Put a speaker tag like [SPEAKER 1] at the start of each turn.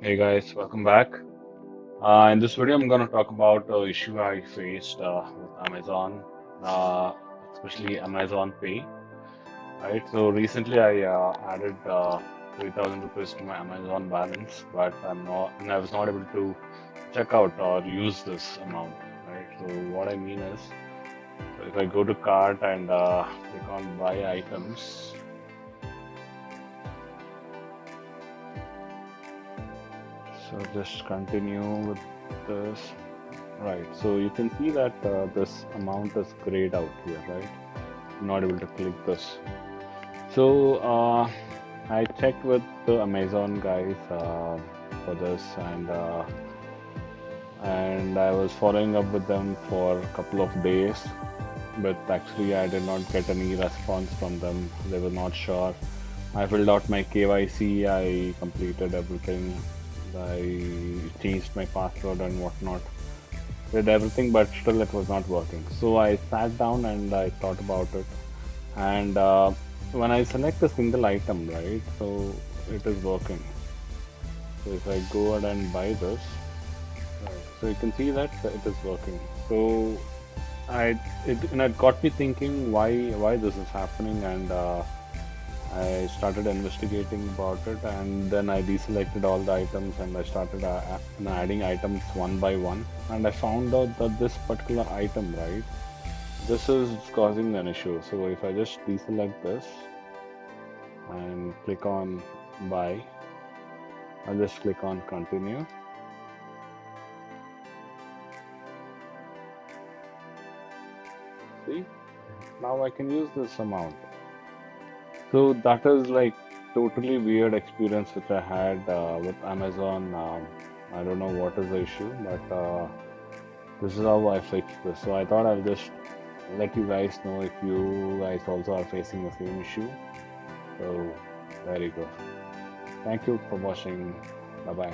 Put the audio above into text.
[SPEAKER 1] Hey guys, welcome back. In this video, I'm going to talk about the issue I faced with Amazon, uh, especially Amazon Pay. Right. So recently, I added 3,000 rupees to my Amazon balance, but I was not able to check out or use this amount. Right. So what I mean is, so if I go to cart and click on buy items, so just continue with this. Right. So you can see that this amount is grayed out here, right? I'm not able to click this. So I checked with the Amazon guys for this, and I was following up with them for a couple of days, but actually I did not get any response from them. They were not sure. I filled out my KYC. I completed everything. I changed my password and whatnot. Did everything, but still it was not working. So I sat down and I thought about it. And when I select a single item, right, so it is working. So if I go ahead and buy this, right, so you can see that it is working. So it got me thinking why this is happening, and I started investigating about it, and then I deselected all the items and I started adding items one by one, and I found out that this particular item, right, this is causing an issue. So if I just deselect this and click on buy, I'll just click on continue. See, now I can use this amount. So that is like totally weird experience which I had with Amazon. I don't know what is the issue, but this is how I fixed this. So I thought I'll just let you guys know if you guys also are facing the same issue. So there you go. Thank you for watching. Bye bye.